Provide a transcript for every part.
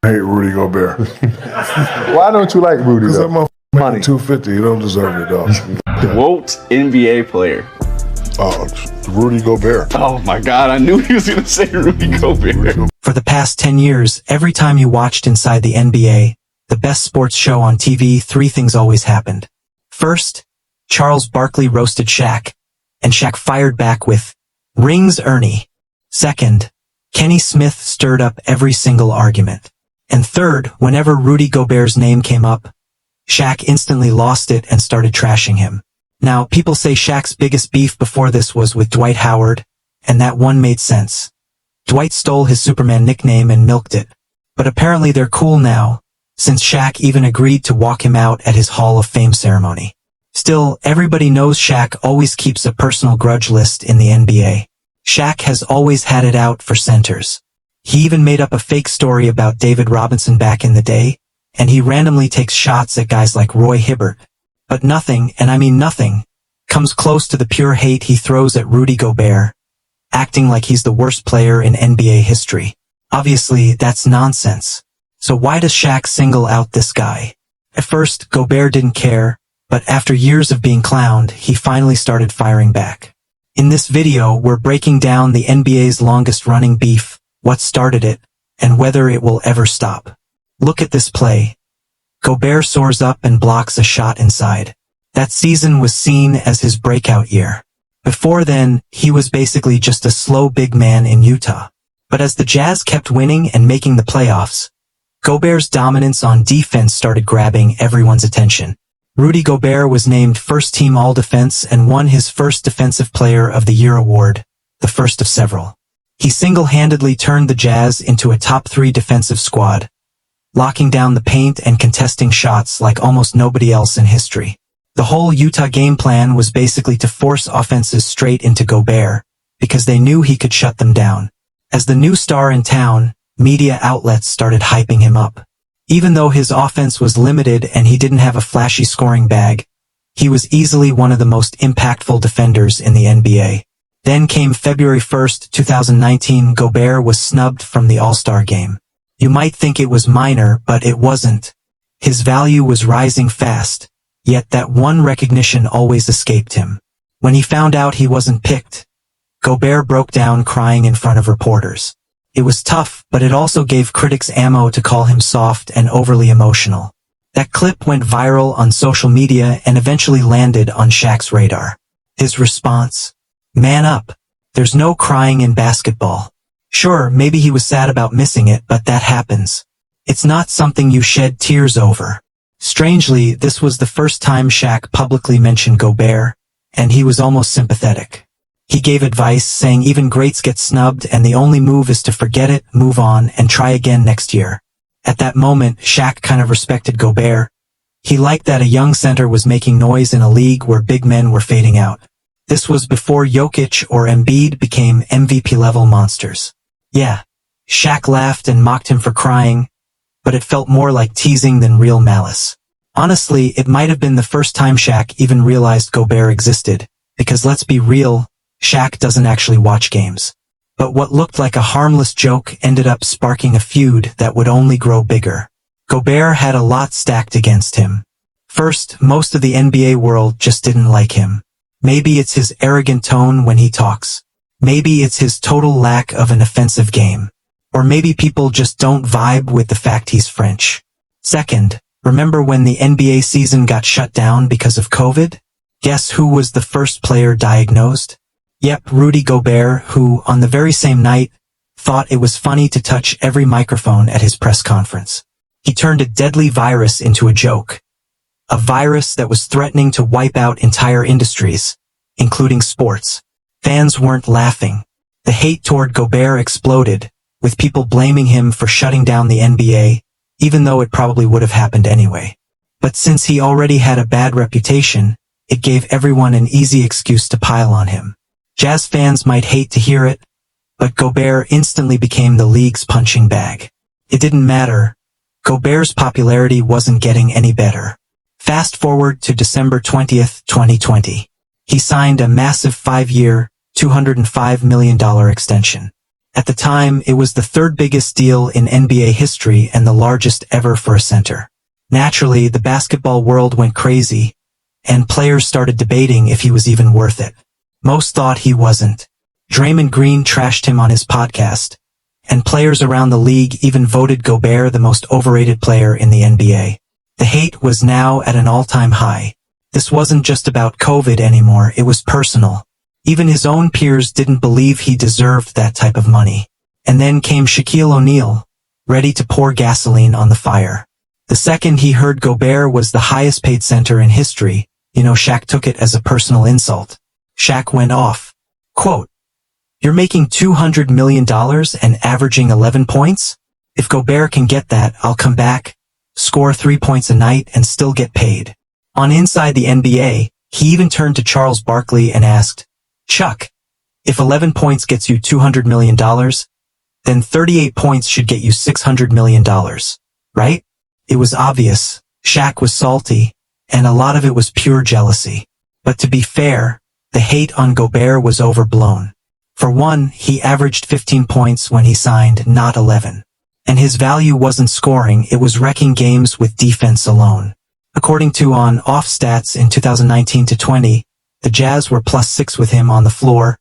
I hate Rudy Gobert. Why don't you like Rudy? Because that Though? motherfucker making 250. He don't deserve it, dog. Quote NBA player. Rudy Gobert. Oh my God, I knew he was going to say Rudy Gobert. For the past 10 years, every time you watched Inside the NBA, the best sports show on TV, three things always happened. First, Charles Barkley roasted Shaq, and Shaq fired back with, "Rings, Ernie." Second, Kenny Smith stirred up every single argument. And third, whenever Rudy Gobert's name came up, Shaq instantly lost it and started trashing him. Now, people say Shaq's biggest beef before this was with Dwight Howard, and that one made sense. Dwight stole his Superman nickname and milked it. But apparently they're cool now, since Shaq even agreed to walk him out at his Hall of Fame ceremony. Still, everybody knows Shaq always keeps a personal grudge list in the NBA. Shaq has always had it out for centers. He even made up a fake story about David Robinson back in the day, and he randomly takes shots at guys like Roy Hibbert. But nothing, and I mean nothing, comes close to the pure hate he throws at Rudy Gobert, acting like he's the worst player in NBA history. Obviously, that's nonsense. So why does Shaq single out this guy? At first, Gobert didn't care, but after years of being clowned, he finally started firing back. In this video, we're breaking down the NBA's longest running beef, what started it, and whether it will ever stop. Look at this play. Gobert soars up and blocks a shot inside. That season was seen as his breakout year. Before then, he was basically just a slow big man in Utah. But as the Jazz kept winning and making the playoffs, Gobert's dominance on defense started grabbing everyone's attention. Rudy Gobert was named first-team All-Defense and won his first Defensive Player of the Year award, the first of several. He single-handedly turned the Jazz into a top-3 defensive squad, locking down the paint and contesting shots like almost nobody else in history. The whole Utah game plan was basically to force offenses straight into Gobert, because they knew he could shut them down. As the new star in town, media outlets started hyping him up. Even though his offense was limited and he didn't have a flashy scoring bag, he was easily one of the most impactful defenders in the NBA. Then came February 1st, 2019, Gobert was snubbed from the All-Star game. You might think it was minor, but it wasn't. His value was rising fast, yet that one recognition always escaped him. When he found out he wasn't picked, Gobert broke down crying in front of reporters. It was tough, but it also gave critics ammo to call him soft and overly emotional. That clip went viral on social media and eventually landed on Shaq's radar. His response: "Man up. There's no crying in basketball." Sure, maybe he was sad about missing it, but that happens. It's not something you shed tears over. Strangely, this was the first time Shaq publicly mentioned Gobert, and he was almost sympathetic. He gave advice saying even greats get snubbed and the only move is to forget it, move on, and try again next year. At that moment, Shaq kind of respected Gobert. He liked that a young center was making noise in a league where big men were fading out. This was before Jokic or Embiid became MVP-level monsters. Yeah, Shaq laughed and mocked him for crying, but it felt more like teasing than real malice. Honestly, it might have been the first time Shaq even realized Gobert existed, because let's be real, Shaq doesn't actually watch games. But what looked like a harmless joke ended up sparking a feud that would only grow bigger. Gobert had a lot stacked against him. First, most of the NBA world just didn't like him. Maybe it's his arrogant tone when he talks. Maybe it's his total lack of an offensive game. Or maybe people just don't vibe with the fact he's French. Second, remember when the NBA season got shut down because of COVID? Guess who was the first player diagnosed? Yep, Rudy Gobert, who, on the very same night, thought it was funny to touch every microphone at his press conference. He turned a deadly virus into a joke. A virus that was threatening to wipe out entire industries, including sports. Fans weren't laughing. The hate toward Gobert exploded, with people blaming him for shutting down the NBA, even though it probably would have happened anyway. But since he already had a bad reputation, it gave everyone an easy excuse to pile on him. Jazz fans might hate to hear it, but Gobert instantly became the league's punching bag. It didn't matter. Gobert's popularity wasn't getting any better. Fast forward to December 20th, 2020. He signed a massive 5-year, $205 million extension. At the time, it was the third biggest deal in NBA history and the largest ever for a center. Naturally, the basketball world went crazy, and players started debating if he was even worth it. Most thought he wasn't. Draymond Green trashed him on his podcast, and players around the league even voted Gobert the most overrated player in the NBA. The hate was now at an all-time high. This wasn't just about COVID anymore, it was personal. Even his own peers didn't believe he deserved that type of money. And then came Shaquille O'Neal, ready to pour gasoline on the fire. The second he heard Gobert was the highest paid center in history, Shaq took it as a personal insult. Shaq went off. Quote, "You're making $200 million and averaging 11 points? If Gobert can get that, I'll come back, score 3 points a night and still get paid." On Inside the NBA, he even turned to Charles Barkley and asked, "Chuck, if 11 points gets you $200 million, then 38 points should get you $600 million, right?" It was obvious. Shaq was salty, and a lot of it was pure jealousy. But to be fair, the hate on Gobert was overblown. For one, he averaged 15 points when he signed, not 11. And his value wasn't scoring, it was wrecking games with defense alone. According to On-Off Stats in 2019-20, the Jazz were +6 with him on the floor,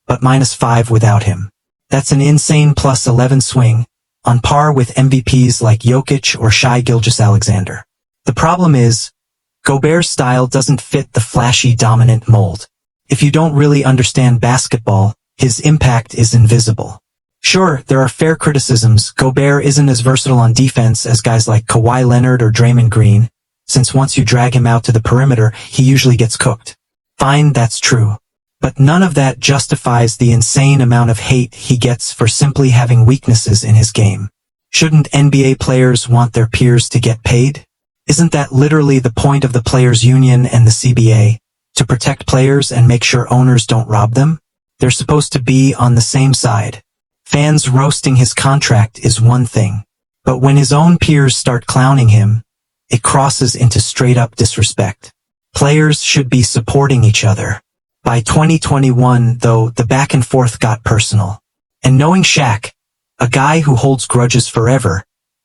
but -5 without him. That's an insane +11 swing, on par with MVPs like Jokic or Shai Gilgeous-Alexander. The problem is, Gobert's style doesn't fit the flashy dominant mold. If you don't really understand basketball, his impact is invisible. Sure, there are fair criticisms. Gobert isn't as versatile on defense as guys like Kawhi Leonard or Draymond Green, since once you drag him out to the perimeter, he usually gets cooked. Fine, that's true. But none of that justifies the insane amount of hate he gets for simply having weaknesses in his game. Shouldn't NBA players want their peers to get paid? Isn't that literally the point of the Players Union and the CBA? To protect players and make sure owners don't rob them? They're supposed to be on the same side. Fans roasting his contract is one thing. But when his own peers start clowning him, it crosses into straight-up disrespect. Players should be supporting each other. By 2021, though, the back and forth got personal. And knowing Shaq, a guy who holds grudges forever,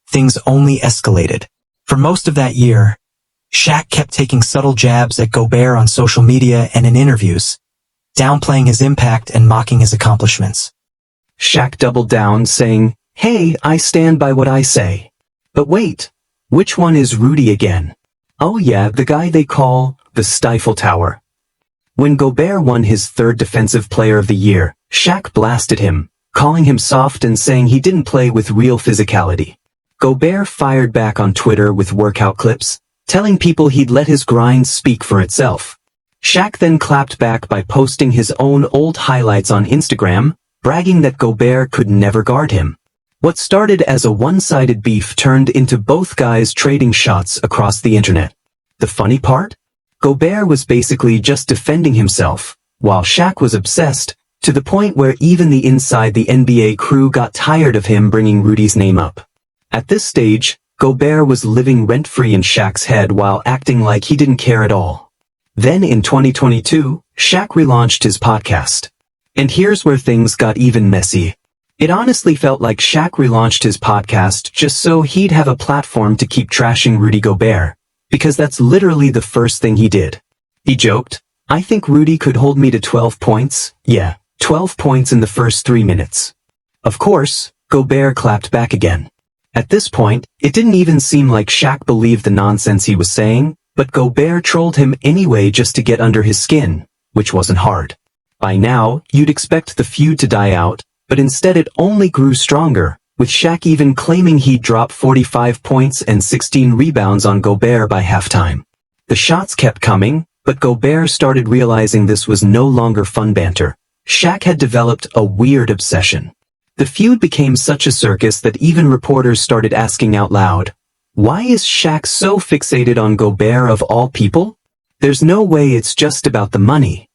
things only escalated. For most of that year, Shaq kept taking subtle jabs at Gobert on social media and in interviews, downplaying his impact and mocking his accomplishments. Shaq doubled down, saying, "Hey, I stand by what I say. But wait, which one is Rudy again? Oh yeah, the guy they call the Stifle Tower." When Gobert won his third Defensive Player of the Year, Shaq blasted him, calling him soft and saying he didn't play with real physicality. Gobert fired back on Twitter with workout clips, telling people he'd let his grind speak for itself. Shaq then clapped back by posting his own old highlights on Instagram, bragging that Gobert could never guard him. What started as a one-sided beef turned into both guys trading shots across the internet. The funny part? Gobert was basically just defending himself, while Shaq was obsessed, to the point where even the Inside the NBA crew got tired of him bringing Rudy's name up. At this stage, Gobert was living rent-free in Shaq's head while acting like he didn't care at all. Then in 2022, Shaq relaunched his podcast. And here's where things got even messy. It honestly felt like Shaq relaunched his podcast just so he'd have a platform to keep trashing Rudy Gobert, because that's literally the first thing he did. He joked, "I think Rudy could hold me to 12 points, yeah, 12 points in the first 3 minutes." Of course, Gobert clapped back again. At this point, it didn't even seem like Shaq believed the nonsense he was saying, but Gobert trolled him anyway just to get under his skin, which wasn't hard. By now, you'd expect the feud to die out, but instead it only grew stronger, with Shaq even claiming he'd drop 45 points and 16 rebounds on Gobert by halftime. The shots kept coming, but Gobert started realizing this was no longer fun banter. Shaq had developed a weird obsession. The feud became such a circus that even reporters started asking out loud, "Why is Shaq so fixated on Gobert of all people? There's no way it's just about the money."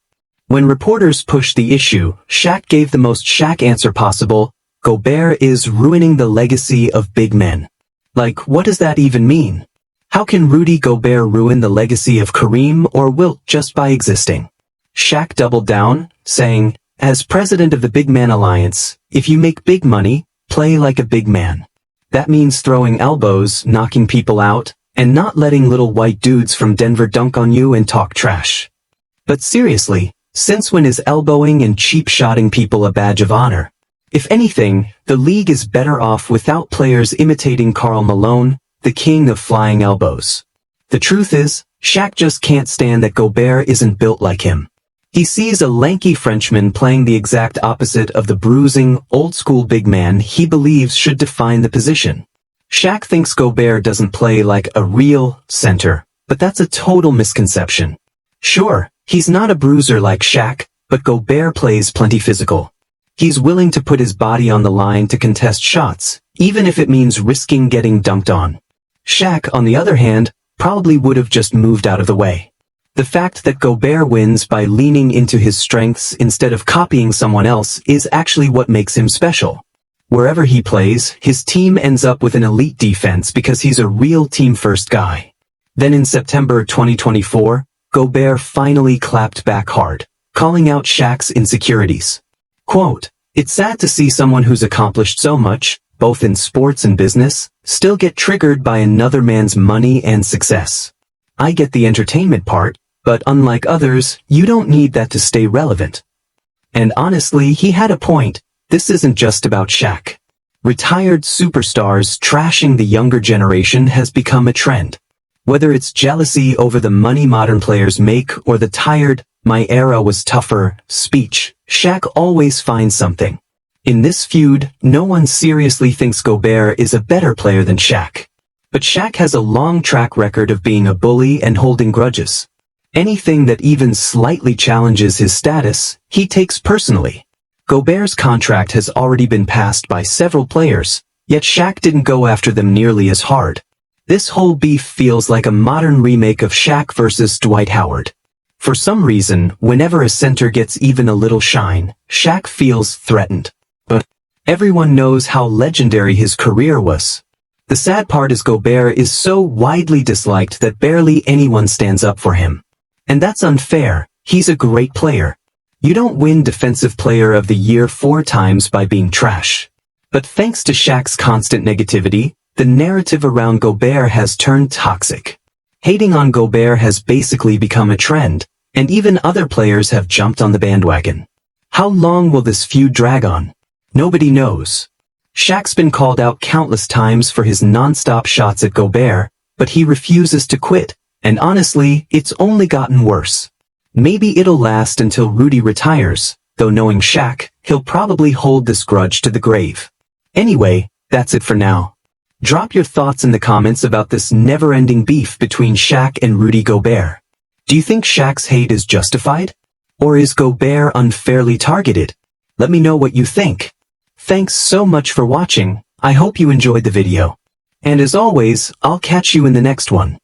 When reporters pushed the issue, Shaq gave the most Shaq answer possible: "Gobert is ruining the legacy of big men." Like, what does that even mean? How can Rudy Gobert ruin the legacy of Kareem or Wilt just by existing? Shaq doubled down, saying, As president of the Big Man Alliance, if you make big money, play like a big man. That means throwing elbows, knocking people out, and not letting little white dudes from Denver dunk on you and talk trash. But seriously, since when is elbowing and cheap-shotting people a badge of honor? If anything, the league is better off without players imitating Karl Malone, the king of flying elbows. The truth is, Shaq just can't stand that Gobert isn't built like him. He sees a lanky Frenchman playing the exact opposite of the bruising, old-school big man he believes should define the position. Shaq thinks Gobert doesn't play like a real center, but that's a total misconception. Sure, he's not a bruiser like Shaq, but Gobert plays plenty physical. He's willing to put his body on the line to contest shots, even if it means risking getting dunked on. Shaq, on the other hand, probably would have just moved out of the way. The fact that Gobert wins by leaning into his strengths instead of copying someone else is actually what makes him special. Wherever he plays, his team ends up with an elite defense because he's a real team-first guy. Then in September 2024, Gobert finally clapped back hard, calling out Shaq's insecurities. Quote, "It's sad to see someone who's accomplished so much, both in sports and business, still get triggered by another man's money and success. I get the entertainment part, but unlike others, you don't need that to stay relevant." And honestly, he had a point. This isn't just about Shaq. Retired superstars trashing the younger generation has become a trend. Whether it's jealousy over the money modern players make or the tired, "my era was tougher" speech, Shaq always finds something. In this feud, no one seriously thinks Gobert is a better player than Shaq. But Shaq has a long track record of being a bully and holding grudges. Anything that even slightly challenges his status, he takes personally. Gobert's contract has already been passed by several players, yet Shaq didn't go after them nearly as hard. This whole beef feels like a modern remake of Shaq versus Dwight Howard. For some reason, whenever a center gets even a little shine, Shaq feels threatened. But everyone knows how legendary his career was. The sad part is Gobert is so widely disliked that barely anyone stands up for him. And that's unfair. He's a great player. You don't win Defensive Player of the Year 4 times by being trash. But thanks to Shaq's constant negativity, the narrative around Gobert has turned toxic. Hating on Gobert has basically become a trend, and even other players have jumped on the bandwagon. How long will this feud drag on? Nobody knows. Shaq's been called out countless times for his non-stop shots at Gobert, but he refuses to quit, and honestly, it's only gotten worse. Maybe it'll last until Rudy retires, though knowing Shaq, he'll probably hold this grudge to the grave. Anyway, that's it for now. Drop your thoughts in the comments about this never-ending beef between Shaq and Rudy Gobert. Do you think Shaq's hate is justified? Or is Gobert unfairly targeted? Let me know what you think. Thanks so much for watching. I hope you enjoyed the video. And as always, I'll catch you in the next one.